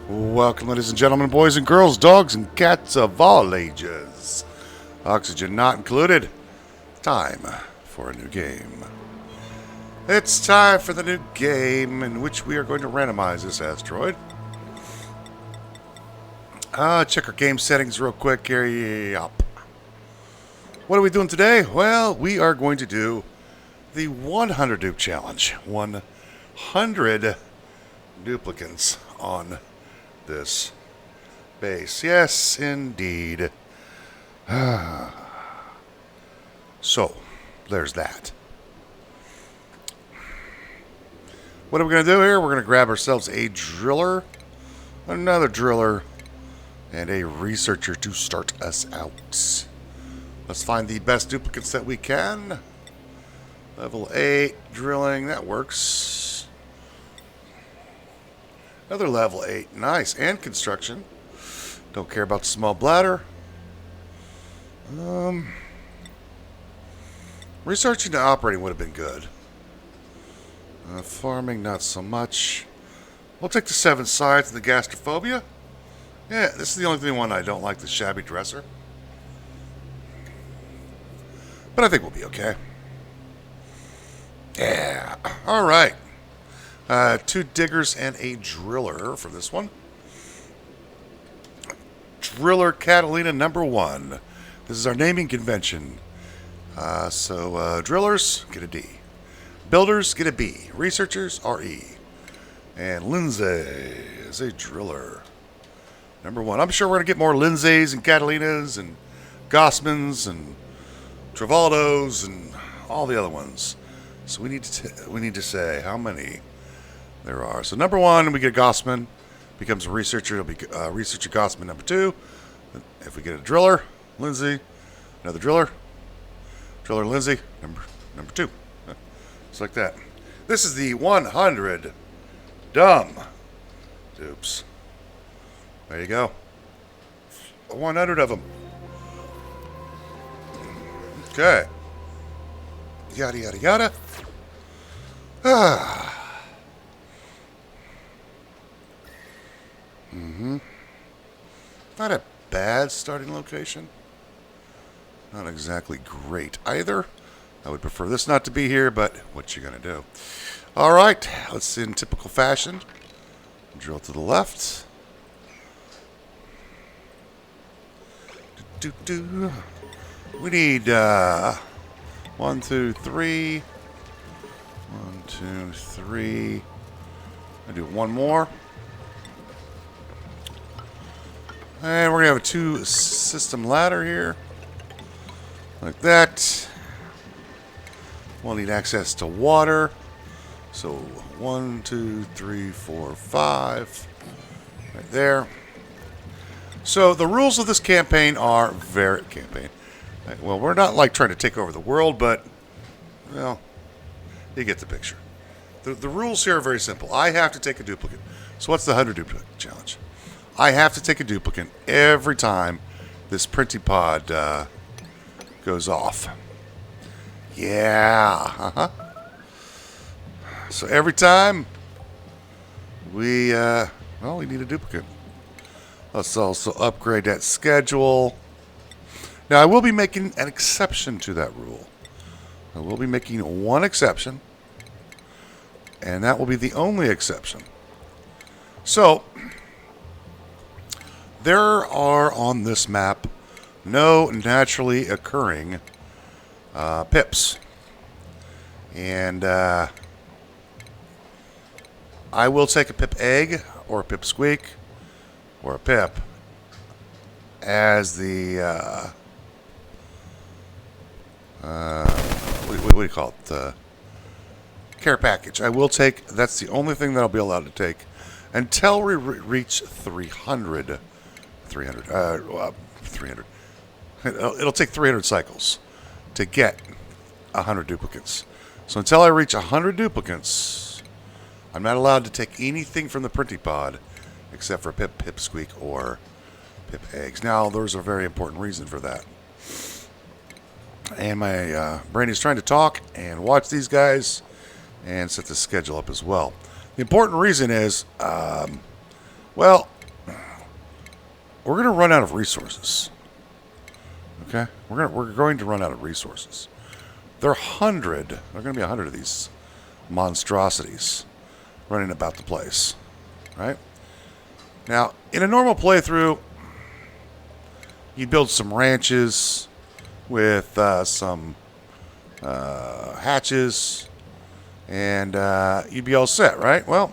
Welcome, ladies and gentlemen, boys and girls, dogs and cats of all ages. Oxygen not included. Time for a new game. It's time for the new game in which we are going to randomize this asteroid. Check our game settings real quick here. Yup. What are we doing today? Well, we are going to do the 100 dupe challenge. 100 duplicates on this base. Yes, indeed. So, there's that. What are we going to do here? We're going to grab ourselves a driller, another driller, and a researcher to start us out. Let's find the best duplicates that we can. Level 8 drilling, that works. Another level 8, nice. And construction. Don't care about the small bladder. Researching to operating would have been good. Farming, not so much. We'll take the 7 sides and the gastrophobia. Yeah, this is the only one I don't like, the shabby dresser. But I think we'll be okay. Yeah. All right. 2 diggers and a driller for this one. Driller Catalina number 1. This is our naming convention. So drillers get a D. Builders get a B. Researchers are E. And Lindsay is a driller. Number 1. I'm sure we're going to get more Lindsays and Catalinas and Gossmans and Travaldos and all the other ones. So we need to say how many there are. So number 1, we get a Gossman. Becomes a researcher. It'll be researcher Gossman number 2. If we get a driller, Lindsay, another driller, driller Lindsay, number 2. Just like that. This is the 100 dumb dupes. There you go. 100 of them. Okay. Yada, yada, yada. Not a bad starting location. Not exactly great either. I would prefer this not to be here, but what you gonna do? All right, let's in typical fashion. Drill to the left. We need 1, 2, 3. 1, 2, 3. I do one more. And we're going to have a 2 system ladder here. Like that. We'll need access to water. So 1, 2, 3, 4, 5. Right there. So the rules of this campaign are very... Well, we're not like trying to take over the world, but... Well, you get the picture. The rules here are very simple. I have to take a duplicate. So what's the 100 duplicate challenge? I have to take a duplicate every time this printing pod goes off. Yeah. So every time we need a duplicate. Let's also upgrade that schedule. Now, I will be making an exception to that rule. I will be making one exception, and that will be the only exception. So, there are on this map no naturally occurring pips. And I will take a pip egg or a pip squeak or a pip as the what do you call it? The care package. I will take. That's the only thing that I'll be allowed to take until we reach 300. 300. It'll take 300 cycles to get 100 duplicates. So until I reach 100 duplicates, I'm not allowed to take anything from the printing pod except for pip squeak or pip eggs. Now, there's a very important reason for that. And my brain is trying to talk and watch these guys and set the schedule up as well. The important reason is, well, we're going to run out of resources. Okay? We're going to run out of resources. There are 100. There are going to be 100 of these monstrosities running about the place. Right? Now, in a normal playthrough, you'd build some ranches with some hatches, and you'd be all set, right? Well,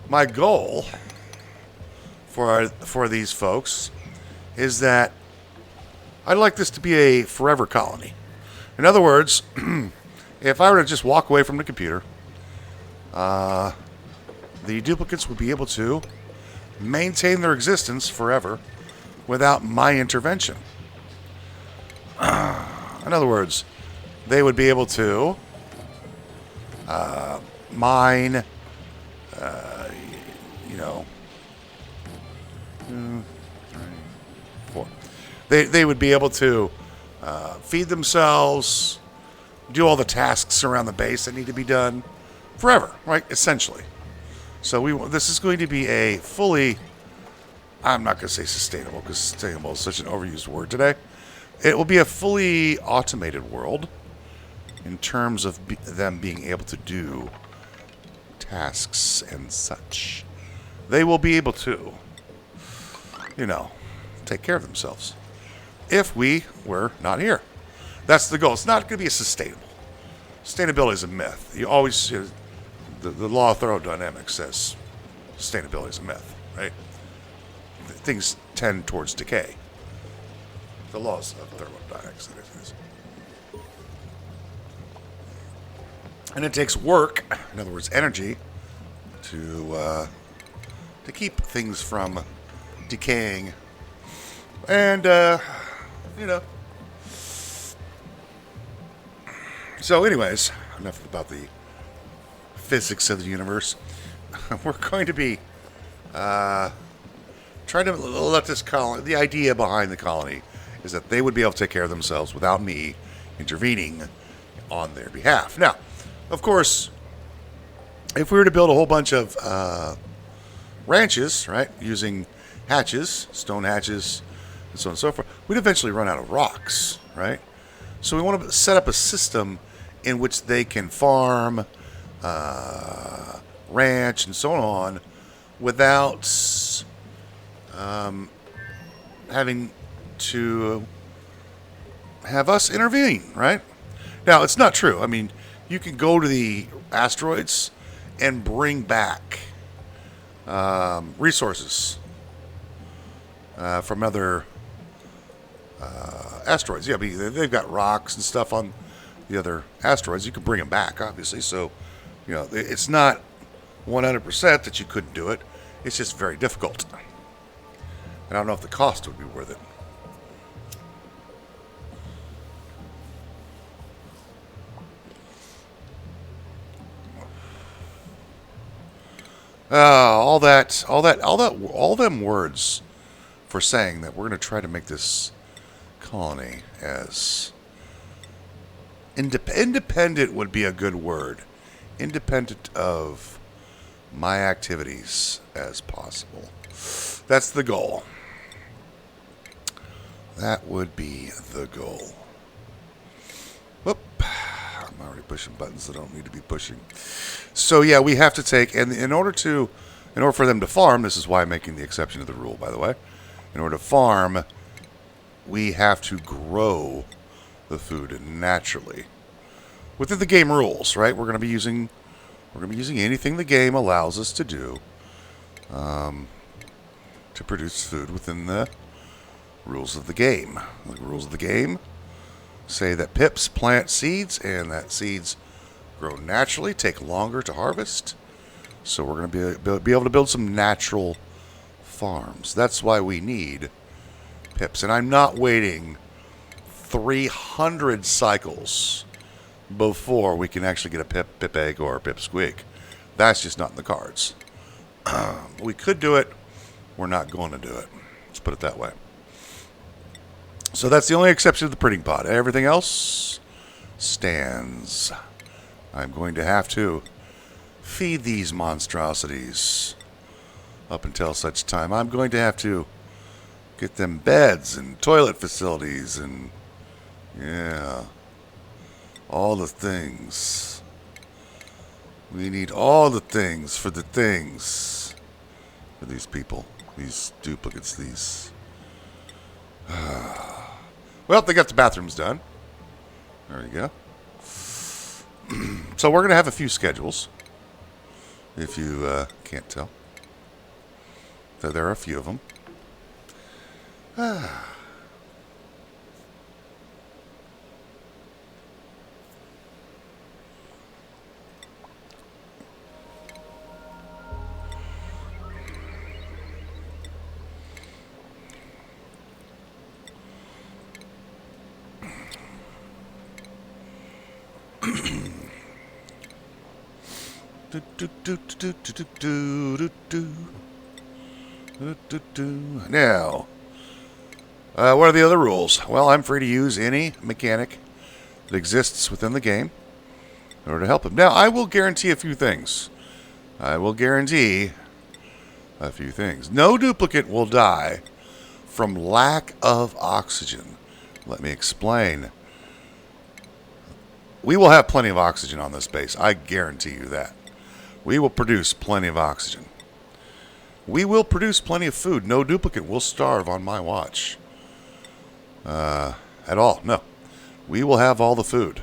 my goal for these folks is that I'd like this to be a forever colony. In other words, if I were to just walk away from the computer, the duplicates would be able to maintain their existence forever without my intervention. In other words, they would be able to mine, you know, 2, 3, 4. They would be able to feed themselves, do all the tasks around the base that need to be done forever, right? Essentially. So this is going to be a fully, I'm not going to say sustainable because sustainable is such an overused word today. It will be a fully automated world in terms of them being able to do tasks and such. They will be able to, take care of themselves if we were not here. That's the goal. It's not going to be sustainable. Sustainability is a myth. You always, the law of thermodynamics says sustainability is a myth, right? Things tend towards decay. The laws of thermodynamics, it is. And it takes work, in other words, energy, to keep things from decaying. And, So anyways, enough about the physics of the universe. We're going to be trying to let this colony, the idea behind the colony is that they would be able to take care of themselves without me intervening on their behalf. Now, of course, if we were to build a whole bunch of ranches, right, using hatches, stone hatches, and so on and so forth, we'd eventually run out of rocks, right? So we want to set up a system in which they can farm, ranch, and so on without having to have us intervene, right? Now, it's not true. I mean, you can go to the asteroids and bring back resources from other asteroids. Yeah, I mean, they've got rocks and stuff on the other asteroids. You can bring them back, obviously. So, it's not 100% that you couldn't do it. It's just very difficult. And I don't know if the cost would be worth it. All them words for saying that we're going to try to make this colony as independent would be a good word. Independent of my activities as possible. That's the goal. That would be the goal. Whoop. I'm already pushing buttons that I don't need to be pushing. So yeah, we have to take, and in order for them to farm, this is why I'm making the exception to the rule, by the way. In order to farm, we have to grow the food naturally within the game rules, right? We're going to be using anything the game allows us to do to produce food within the rules of the game. The rules of the game say that pips plant seeds and that seeds grow naturally, take longer to harvest. So we're going to be able to build some natural farms. That's why we need pips. And I'm not waiting 300 cycles before we can actually get a pip egg or a pip squeak. That's just not in the cards. We could do it. We're not going to do it. Let's put it that way. So that's the only exception to the printing pod. Everything else stands. I'm going to have to feed these monstrosities up until such time. I'm going to have to Get them beds and toilet facilities and, yeah, all the things. We need all the things for these people, these duplicates, these. Well, they got the bathrooms done. There you go. So we're going to have a few schedules, if you can't tell. So there are a few of them. Now, what are the other rules? Well, I'm free to use any mechanic that exists within the game in order to help him. Now, I will guarantee a few things. No duplicate will die from lack of oxygen. Let me explain. We will have plenty of oxygen on this base. I guarantee you that. We will produce plenty of oxygen. We will produce plenty of food. No duplicate will starve on my watch. At all. No. We will have all the food.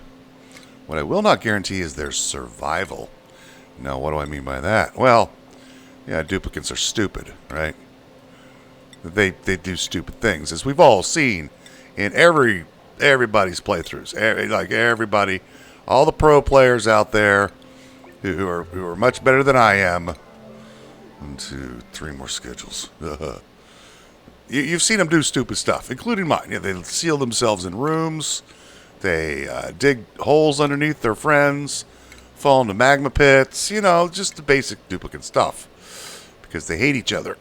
What I will not guarantee is their survival. Now, what do I mean by that? Well, yeah, duplicates are stupid, right? They do stupid things, as we've all seen in everybody's playthroughs. Like everybody, all the pro players out there who are much better than I am. 1, 2, 3 more schedules. You've seen them do stupid stuff, including mine. Yeah, they seal themselves in rooms. They dig holes underneath their friends, fall into magma pits. You know, just the basic duplicate stuff. Because they hate each other.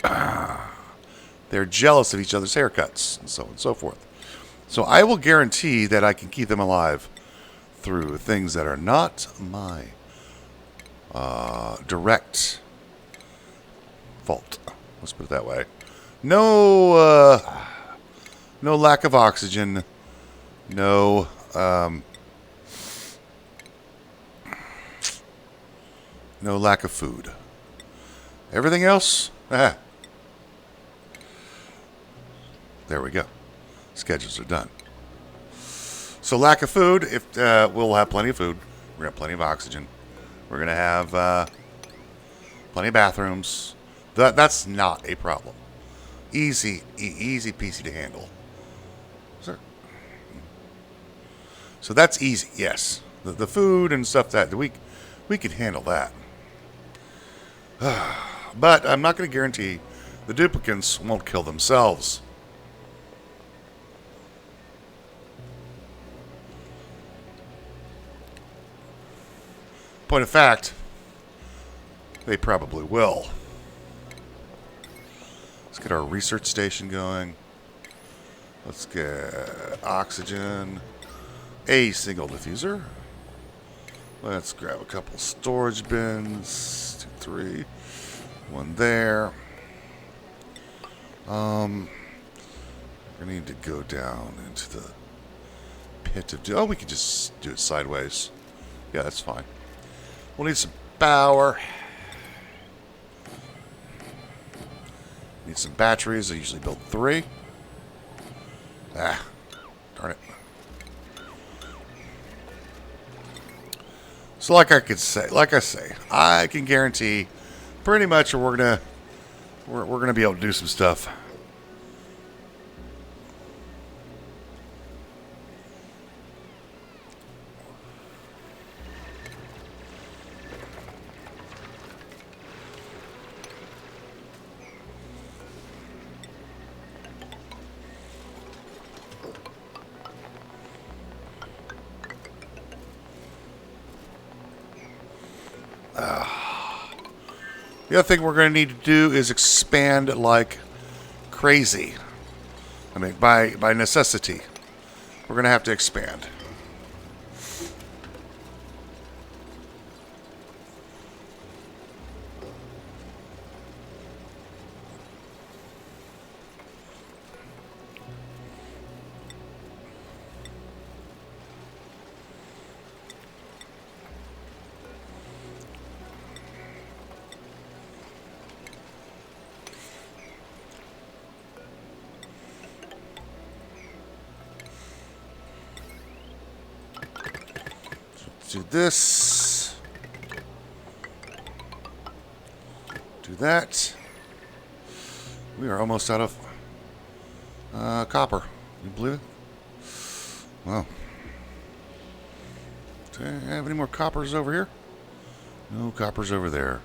They're jealous of each other's haircuts, and so on and so forth. So I will guarantee that I can keep them alive through things that are not my direct fault. Let's put it that way. No lack of oxygen. No lack of food. Everything else, there we go. Schedules are done. So lack of food, we'll have plenty of food. We're going to have plenty of oxygen. We're going to have plenty of bathrooms. That's not a problem. Easy peasy to handle. Sir. So that's easy, yes. The food and stuff that we could handle that. But I'm not going to guarantee the duplicates won't kill themselves. Point of fact, they probably will. Let's get our research station going. Let's get oxygen. A single diffuser. Let's grab a couple storage bins. 2, 3. One there. We need to go down into the pit of... Oh, we can just do it sideways. Yeah, that's fine. We'll need some power. Need some batteries. I usually build 3. Darn it. So like I say, I can guarantee pretty much we're gonna be able to do some stuff. The other thing we're going to need to do is expand like crazy. I mean, by necessity. We're going to have to expand. do this. Do that. We are almost out of copper. You believe it? Well. Do I have any more coppers over here? No coppers over there.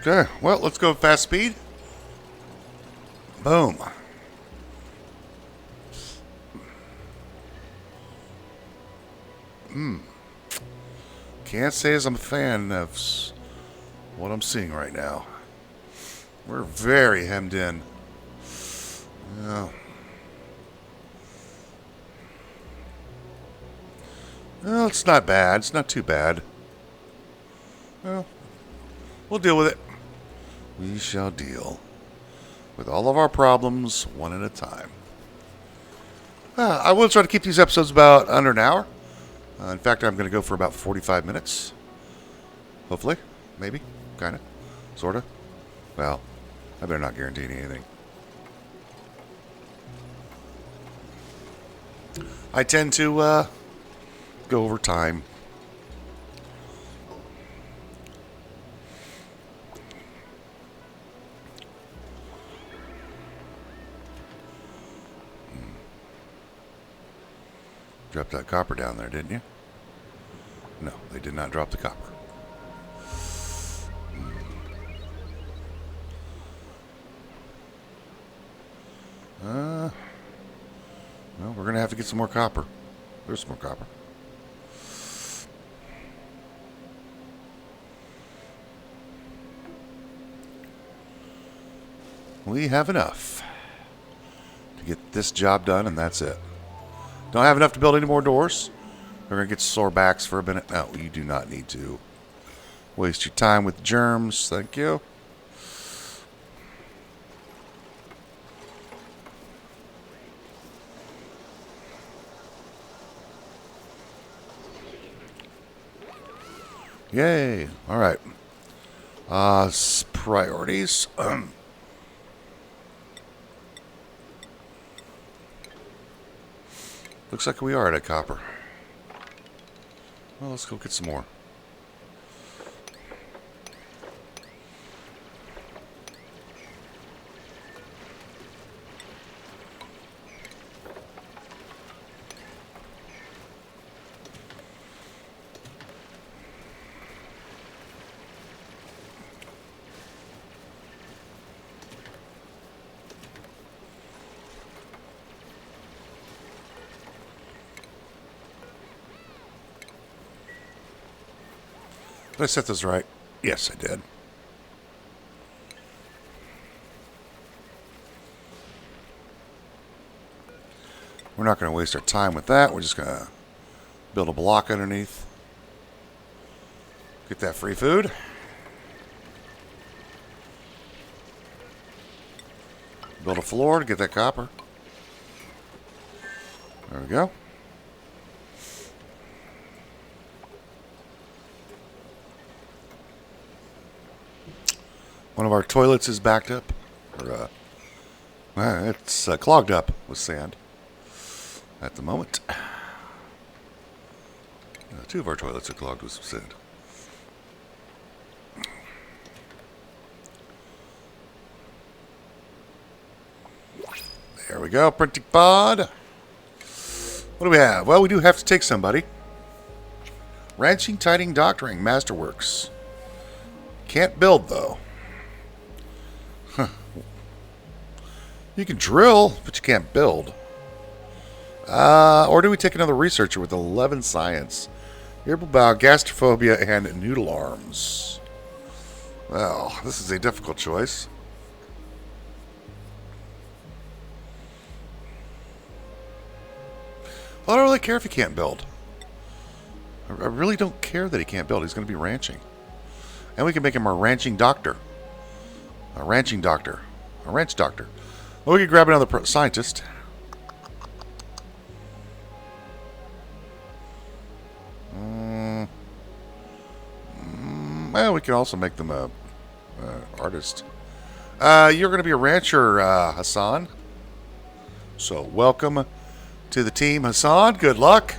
Okay, well, let's go fast speed. Boom. Can't say as I'm a fan of what I'm seeing right now. We're very hemmed in. Well, it's not bad. It's not too bad. Well, we'll deal with it. We shall deal with all of our problems one at a time. I will try to keep these episodes about under an hour. In fact, I'm going to go for about 45 minutes. Hopefully. Maybe. Kind of. Sort of. Well, I better not guarantee anything. I tend to go over time. Dropped that copper down there, didn't you? No, they did not drop the copper. Well, we're going to have to get some more copper. There's some more copper. We have enough to get this job done, and that's it. Don't have enough to build any more doors. We're going to get sore backs for a minute. No, you do not need to waste your time with germs. Thank you. Yay. All right. Priorities. Looks like we are at a copper. Well, let's go get some more. Did I set this right? Yes, I did. We're not going to waste our time with that. We're just going to build a block underneath. Get that free food. Build a floor to get that copper. There we go. One of our toilets is backed up. Or, it's clogged up with sand at the moment. Two of our toilets are clogged with sand. There we go, printing pod. What do we have? Well, we do have to take somebody. Ranching, tiding, doctoring, masterworks. Can't build, though. Huh. You can drill, but you can't build. Or do we take another researcher with 11 science? Irritable bowel, gastrophobia, and noodle arms. Well, this is a difficult choice. Well, I don't really care if he can't build. I really don't care that he can't build. He's going to be ranching. And we can make him a ranching doctor. A ranching doctor. A ranch doctor. Well, we can grab another scientist. Well, we can also make them a artist. You're going to be a rancher, Hassan. So, welcome to the team, Hassan. Good luck.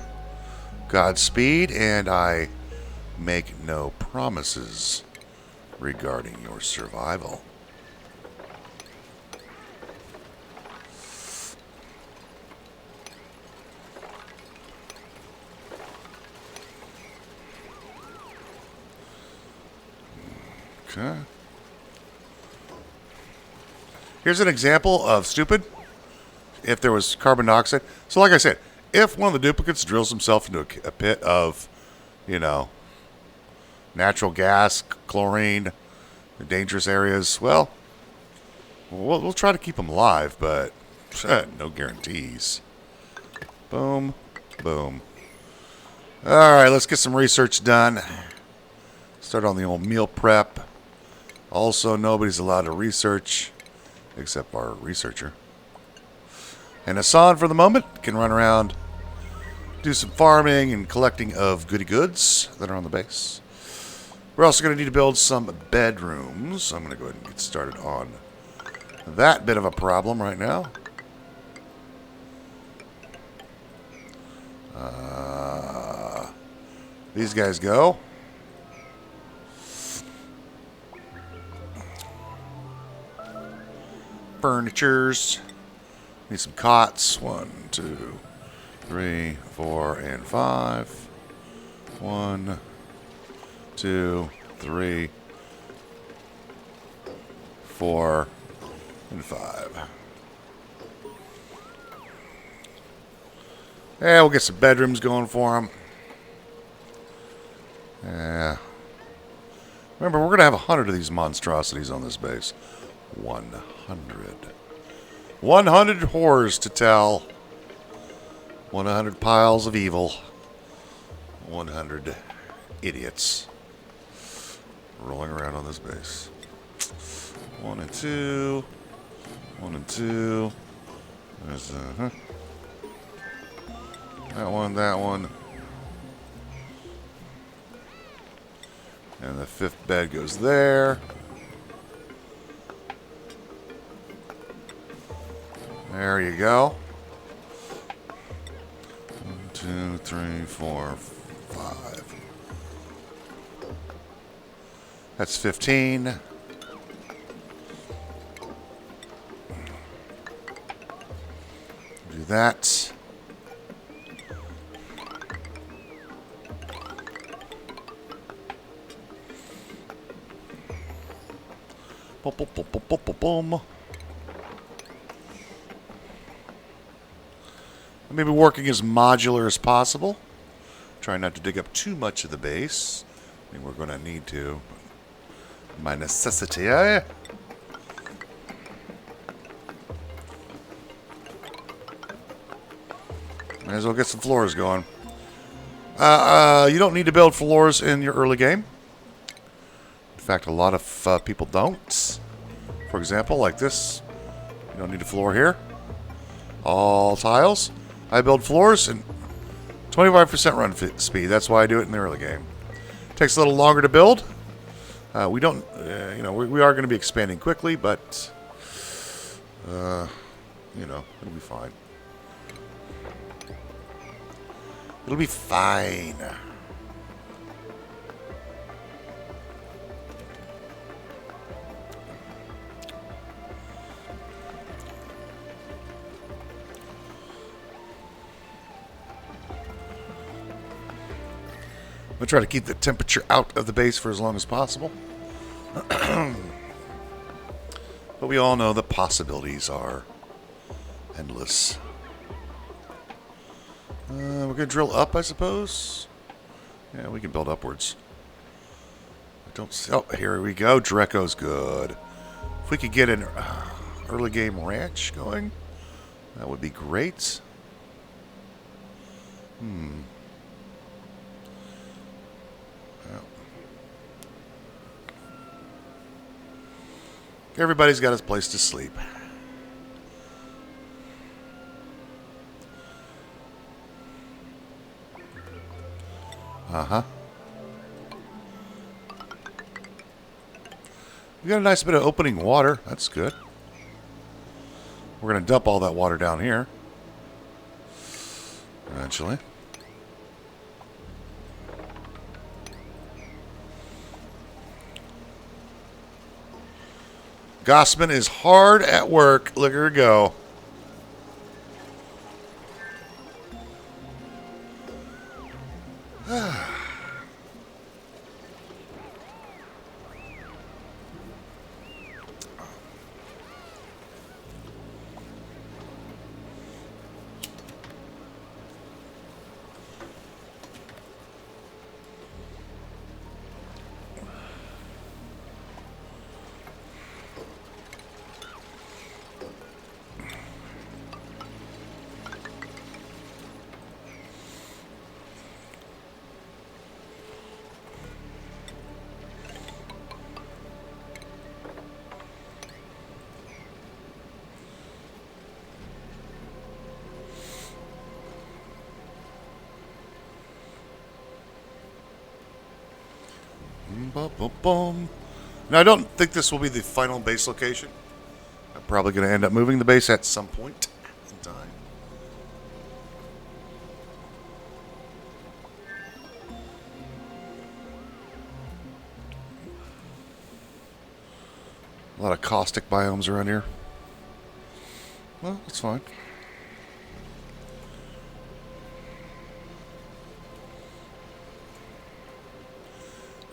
Godspeed, and I make no promises regarding your survival. Okay. Here's an example of stupid. If there was carbon dioxide. So like I said, if one of the duplicates drills himself into a pit of, you know, natural gas, chlorine, dangerous areas, well, we'll try to keep him alive, but no guarantees. Boom. Boom. Alright, let's get some research done. Start on the old meal prep. Also, nobody's allowed to research except our researcher. And Hassan, for the moment, can run around, do some farming and collecting of goody goods that are on the base. We're also going to need to build some bedrooms. I'm going to go ahead and get started on that bit of a problem right now. These guys go. Furnitures. Need some cots. 1, 2, 3, 4, and 5. 1, 2, 3, 4, and 5. Yeah, we'll get some bedrooms going for them. Yeah. Remember, we're going to have 100 of these monstrosities on this base. 100. 100 horrors to tell. 100 piles of evil. 100 idiots rolling around on this base. 1 and 2. 1 and 2. There's that one, that one. And the 5th bed goes there. There you go. 1, 2, 3, 4, 5. That's 15. Do that. Boom, boom, boom, boom, boom, boom. Maybe working as modular as possible. Try not to dig up too much of the base. I think we're going to need to. My necessity. Might as well get some floors going. You don't need to build floors in your early game. In fact, a lot of people don't. For example, like this. You don't need a floor here. All tiles. I build floors and 25% run speed. That's why I do it in the early game. Takes a little longer to build. We don't, we are going to be expanding quickly, but, it'll be fine. It'll be fine. I'm going to try to keep the temperature out of the base for as long as possible. But we all know the possibilities are endless. We're going to drill up, I suppose. Yeah, we can build upwards. I don't see... Oh, here we go. Dreco's good. If we could get an early game ranch going, that would be great. Everybody's got his place to sleep. We got a nice bit of opening water. That's good. We're going to dump all that water down here. Eventually. Gossman is hard at work. Look at her go. Now, I don't think this will be the final base location. I'm probably going to end up moving the base at some point in time. A lot of caustic biomes around here. Well, that's fine.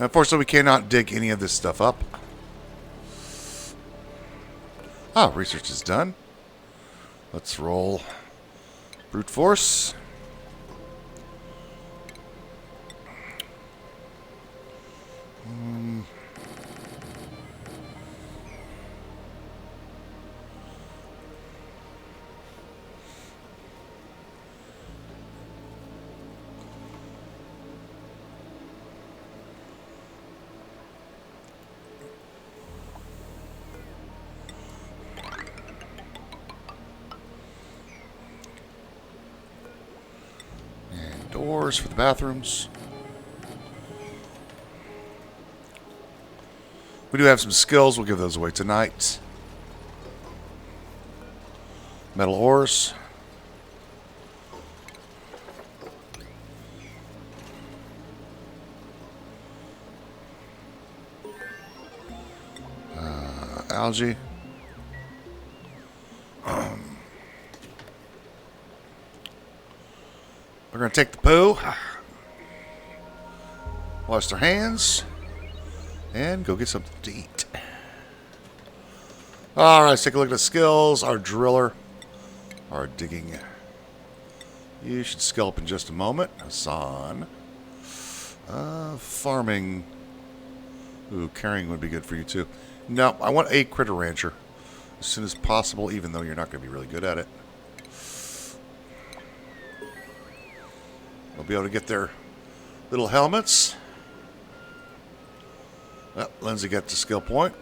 Unfortunately, we cannot dig any of this stuff up. Ah, research is done. Let's roll brute force. Doors for the bathrooms. We do have some skills. We'll give those away tonight. Metal ores. Algae. We're going to take the poo, wash their hands, and go get something to eat. All right, let's take a look at the skills. Our driller, our digging. You should skill up in just a moment. Hassan. Farming. Ooh, carrying would be good for you too. No, I want a critter rancher as soon as possible, even though you're not going to be really good at it. They'll be able to get their little helmets. Well, Lindsay got the skill point.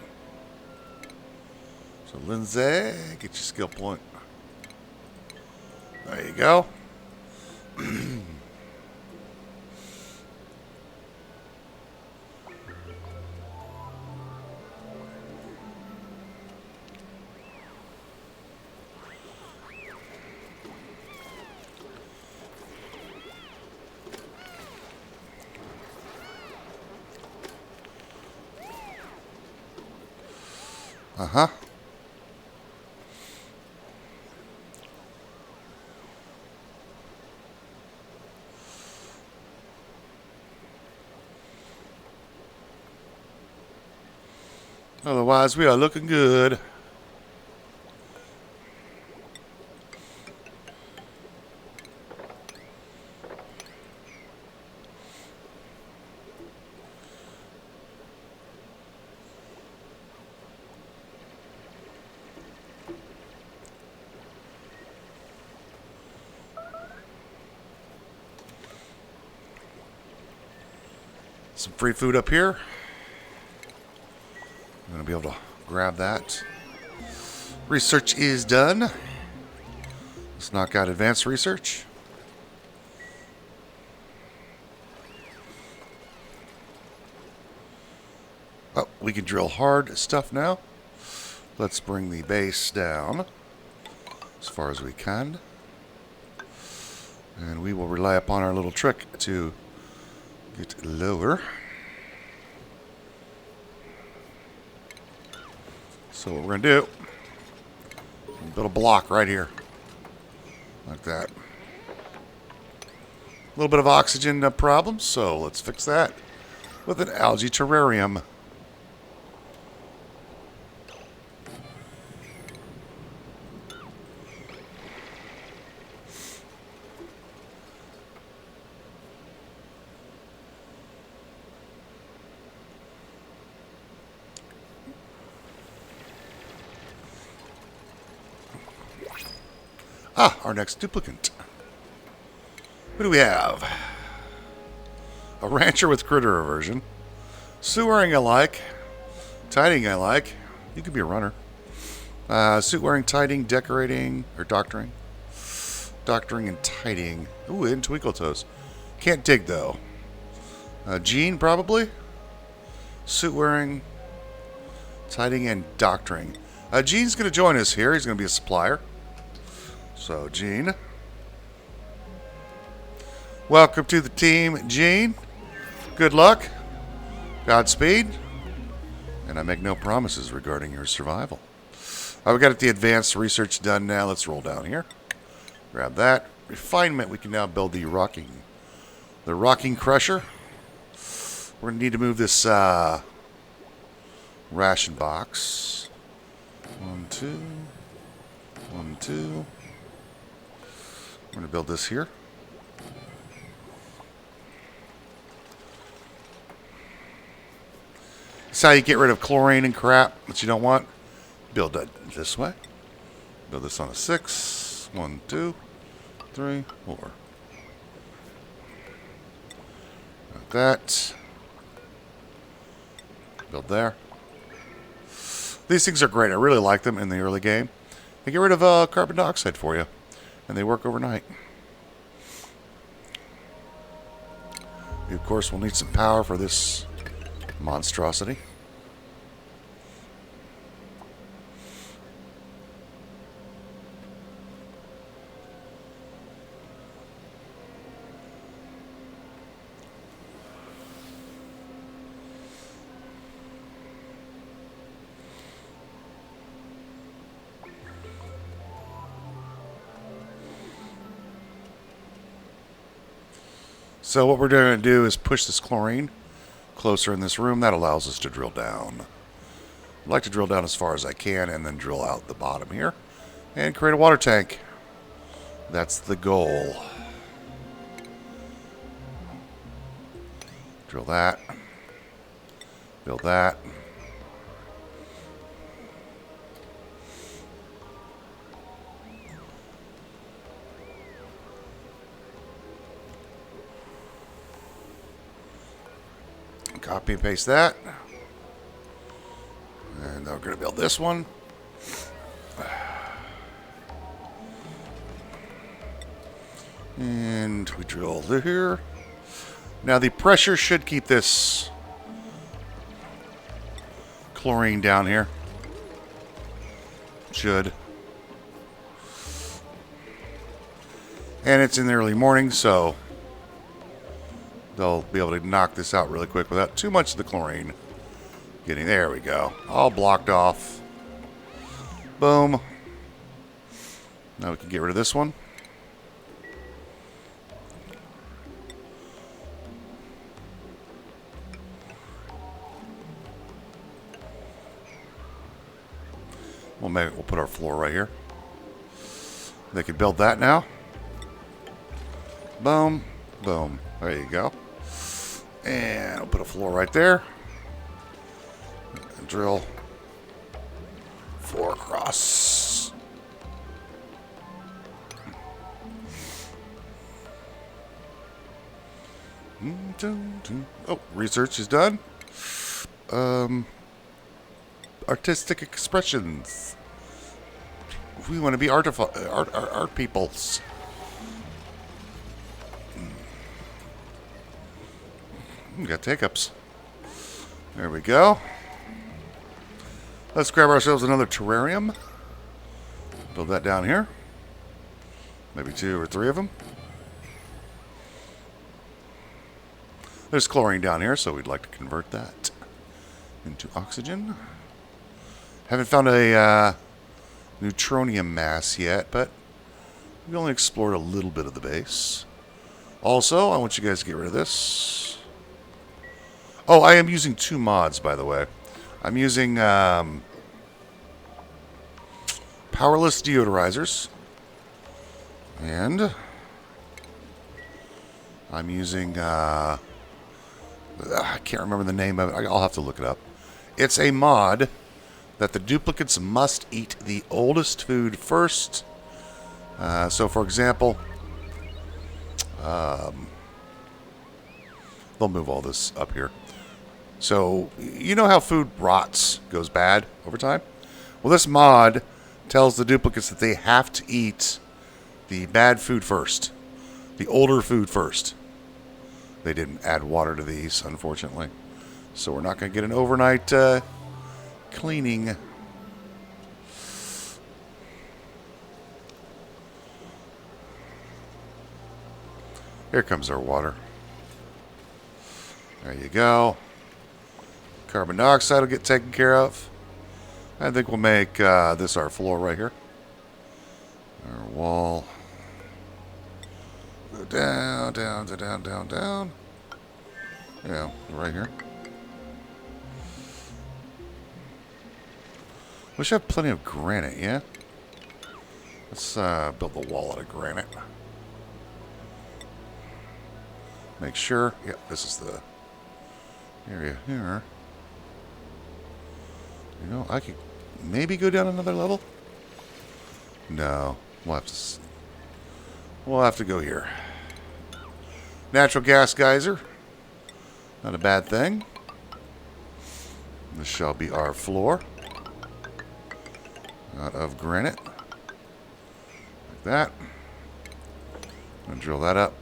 So, Lindsay, get your skill point. There you go. Uh-huh. Otherwise, we are looking good. Some free food up here. I'm going to be able to grab that. Research is done. Let's knock out advanced research. Oh, we can drill hard stuff now. Let's bring the base down as far as we can. And we will rely upon our little trick to get lower. So what we're going to do, build a block right here. Like that. A little bit of oxygen problems, so let's fix that with an algae terrarium. Ah, our next duplicate. Who do we have? A rancher with critter aversion. Suit-wearing I like. Tiding I like. You could be a runner. Suit-wearing, tiding, decorating, or doctoring. Doctoring and tiding. Ooh, and twinkle toes. Can't dig, though. Jean, probably. Suit-wearing, tiding, and doctoring. Gene's going to join us here. He's going to be a supplier. So, Gene. Welcome to the team, Gene. Good luck. Godspeed. And I make no promises regarding your survival. We got the advanced research done now. Let's roll down here. Grab that. Refinement. We can now build the rocking crusher. We're going to need to move this ration box. 1, 2. 1, 2. We're going to build this here. This is how you get rid of chlorine and crap that you don't want. Build it this way. Build this on a 6. 1, 2, 3, 4. Like that. Build there. These things are great. I really like them in the early game. They get rid of carbon dioxide for you. And they work overnight. We, of course, will need some power for this monstrosity. So what we're going to do is push this chlorine closer in this room. That allows us to drill down. I'd like to drill down as far as I can and then drill out the bottom here and create a water tank. That's the goal. Drill that. Build that. Copy and paste that. And now we're going to build this one. And we drill here. Now the pressure should keep this chlorine down here. Should. And it's in the early morning, so they'll be able to knock this out really quick without too much of the chlorine getting. There we go. All blocked off. Boom. Now we can get rid of this one. We'll put our floor right here. They can build that now. Boom. Boom. There you go. And we'll put a floor right there. And drill 4 across. Oh, research is done. Artistic expressions. We want to be art peoples. We got hiccups. There we go. Let's grab ourselves another terrarium. Build that down here. Maybe 2 or 3 of them. There's chlorine down here, so we'd like to convert that into oxygen. Haven't found a neutronium mass yet, but we only explored a little bit of the base. Also, I want you guys to get rid of this. Oh, I am using 2 mods, by the way. I'm using powerless deodorizers. And I'm using, I can't remember the name of it. I'll have to look it up. It's a mod that the duplicates must eat the oldest food first. So, for example, they'll move all this up here. So, you know how food rots, goes bad over time? Well, this mod tells the duplicates that they have to eat the bad food first. The older food first. They didn't add water to these, unfortunately. So we're not going to get an overnight cleaning. Here comes our water. There you go. Carbon dioxide will get taken care of. I think we'll make this our floor right here. Our wall. Go down, down, down, down, down. Yeah, right here. We should have plenty of granite, yeah? Let's build the wall out of granite. Make sure. Yep, this is the area here. You know, I could maybe go down another level. No, we'll have to go here. Natural gas geyser. Not a bad thing. This shall be our floor. Out of granite. Like that. I'm going to drill that up.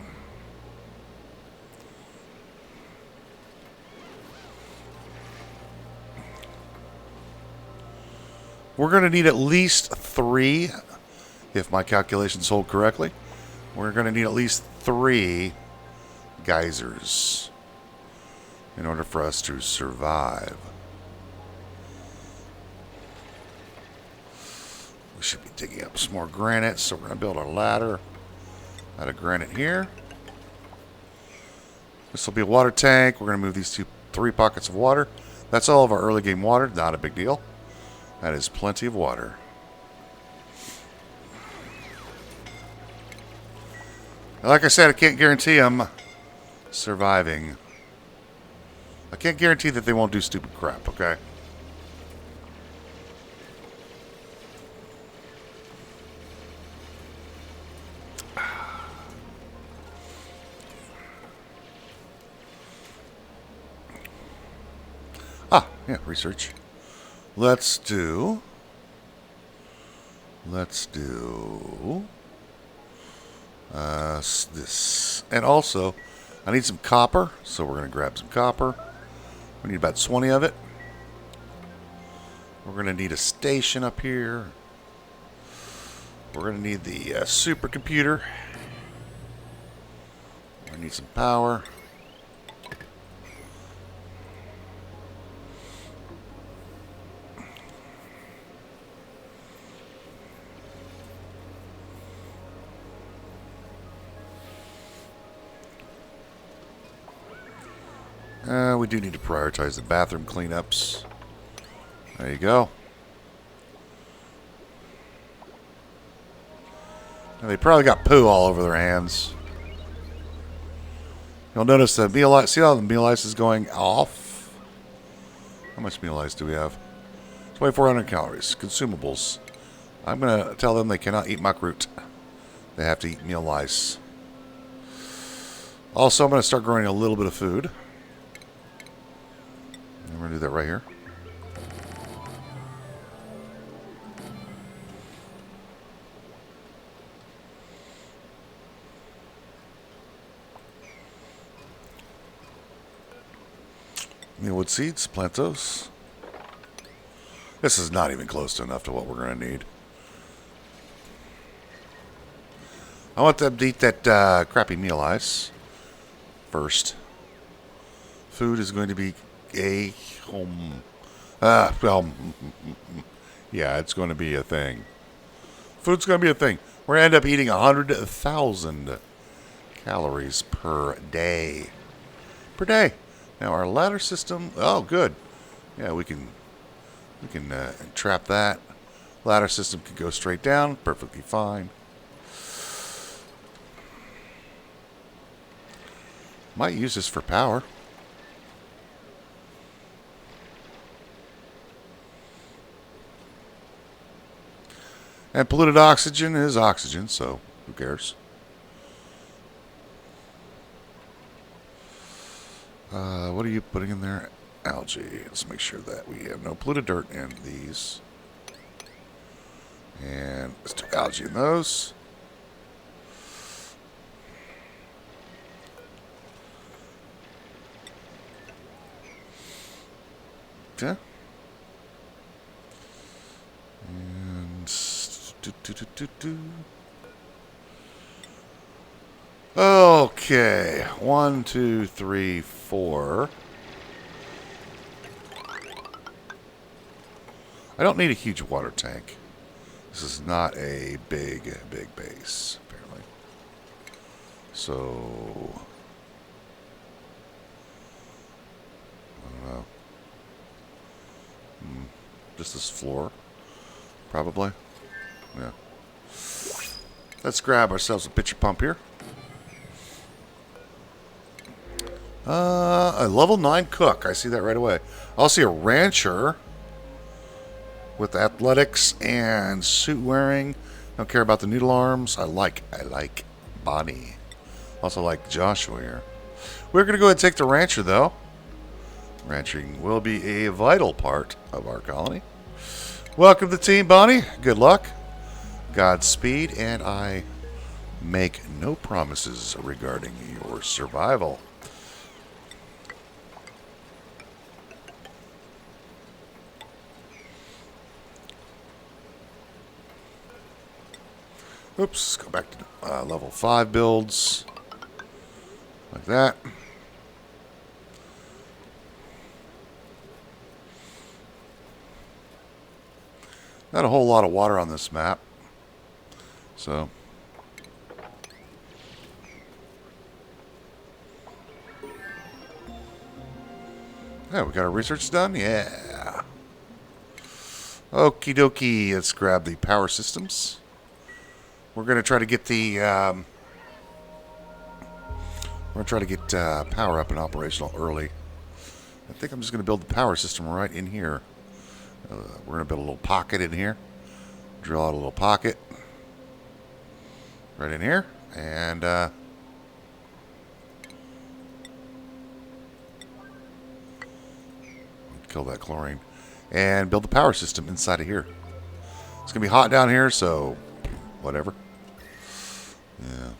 We're going to need at least 3, if my calculations hold correctly. We're going to need at least 3 geysers in order for us to survive. We should be digging up some more granite, so we're going to build a ladder out of granite here. This will be a water tank. We're going to move these 3 pockets of water. That's all of our early game water. Not a big deal. That is plenty of water. Like I said, I can't guarantee I'm surviving. I can't guarantee that they won't do stupid crap, okay? Ah, yeah, research. Let's do this. And also, I need some copper, so we're going to grab some copper. We need about 20 of it. We're going to need a station up here. We're going to need the supercomputer. We need some power. We do need to prioritize the bathroom cleanups. There you go. Now, they probably got poo all over their hands. You'll notice the meal ice. See how the meal ice is going off? How much meal ice do we have? 2,400 calories. Consumables. I'm going to tell them they cannot eat muckroot. They have to eat meal ice. Also, I'm going to start growing a little bit of food. I'm going to do that right here. Mealwood seeds, plant those. This is not even close to enough to what we're going to need. I want them to eat that crappy meal ice first. Food is going to be a home. Well, Yeah, it's going to be a thing. Food's going to be a thing. We're going to end up eating 100,000 calories per day. Per day. Now our ladder system. Oh, good. Yeah, we can trap that. Ladder system can go straight down. Perfectly fine. Might use this for power. And polluted oxygen is oxygen, so who cares? What are you putting in there? Algae. Let's make sure that we have no polluted dirt in these. And let's do algae in those. Okay. And okay, 1, 2, 3, 4. I don't need a huge water tank. This is not a big base, apparently. So I don't know. Just this floor, probably. Yeah. Let's grab ourselves a pitcher pump here. A level 9 cook. I see that right away. I'll see a rancher with athletics and suit wearing. Don't care about the noodle arms. I like Bonnie. Also like Joshua here. We're going to go ahead and take the rancher, though. Ranching will be a vital part of our colony. Welcome to the team, Bonnie. Good luck. Godspeed, and I make no promises regarding your survival. Oops, go back to level 5 builds. Like that. Not a whole lot of water on this map. So. Yeah, we got our research done? Yeah. Okie dokie. Let's grab the power systems. We're going to try to get the power up and operational early. I think I'm just going to build the power system right in here. We're going to build a little pocket in here. Drill out a little pocket right in here, and kill that chlorine, and build the power system inside of here. It's going to be hot down here, so whatever. Yeah.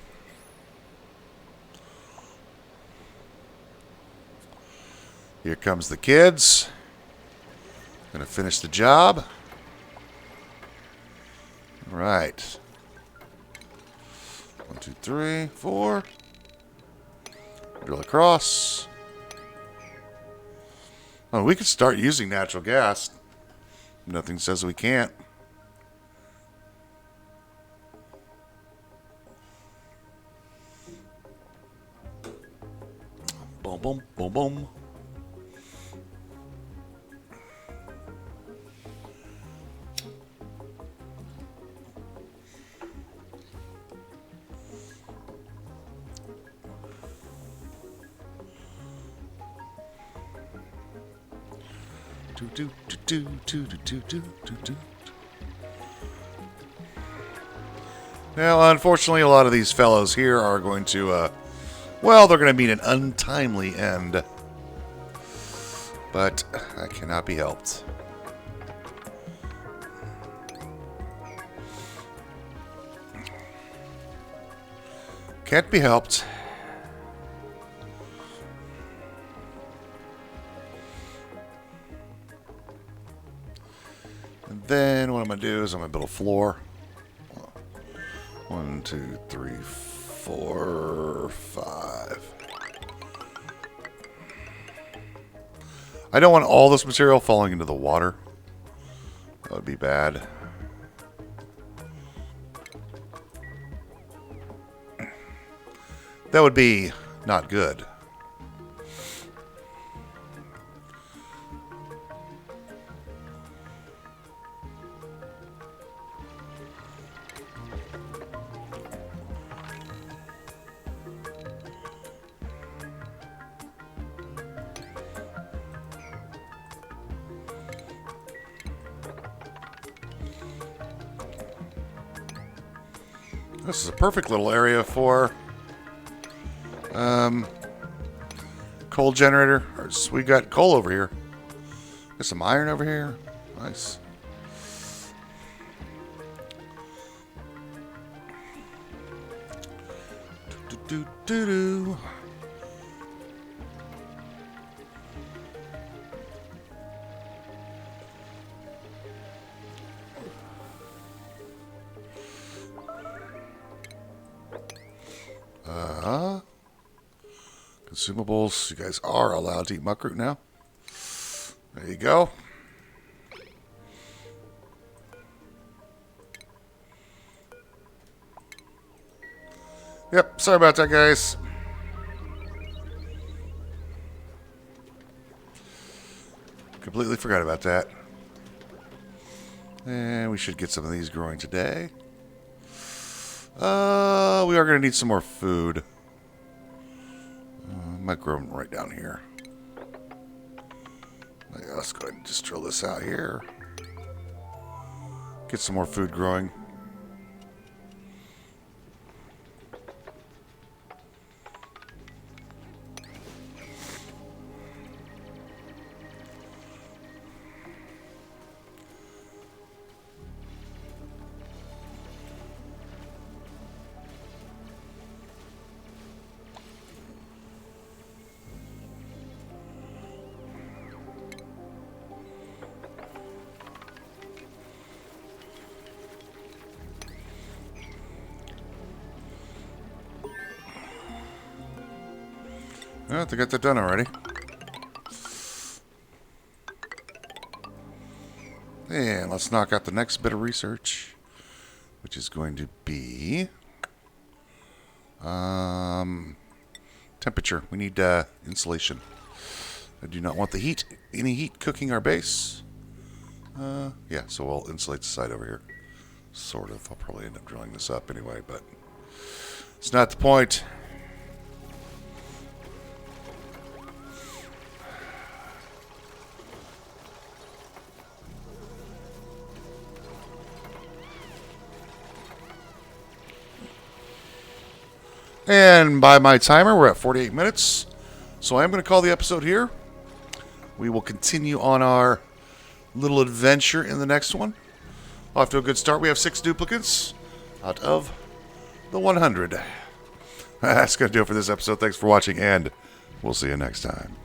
Here comes the kids. Gonna finish the job. All right. 1, 2, 3, 4. Drill across. Oh, we could start using natural gas. Nothing says we can't. Boom, boom, boom, boom. Now, unfortunately, a lot of these fellows here are going to, well, they're going to meet an untimely end. But that cannot be helped. Can't be helped. And then what I'm going to do is I'm going to build a floor. 1, 2, 3, 4, 5. I don't want all this material falling into the water. That would be bad. That would be not good. This is a perfect little area for coal generator. We got coal over here. There's some iron over here. Nice. Do. Consumables. You guys are allowed to eat muckroot now. There you go. Yep, sorry about that, guys. Completely forgot about that. And we should get some of these growing today. We are going to need some more food. Might grow them right down here. Let's go ahead and just drill this out here. Get some more food growing. I think I got that done already. And let's knock out the next bit of research, which is going to be temperature. We need insulation. I do not want the heat, any heat cooking our base. Yeah, so we'll insulate the side over here. Sort of. I'll probably end up drilling this up anyway, but it's not the point. And by my timer, we're at 48 minutes. So I am going to call the episode here. We will continue on our little adventure in the next one. Off to a good start. We have 6 duplicates out of the 100. That's going to do it for this episode. Thanks for watching, and we'll see you next time.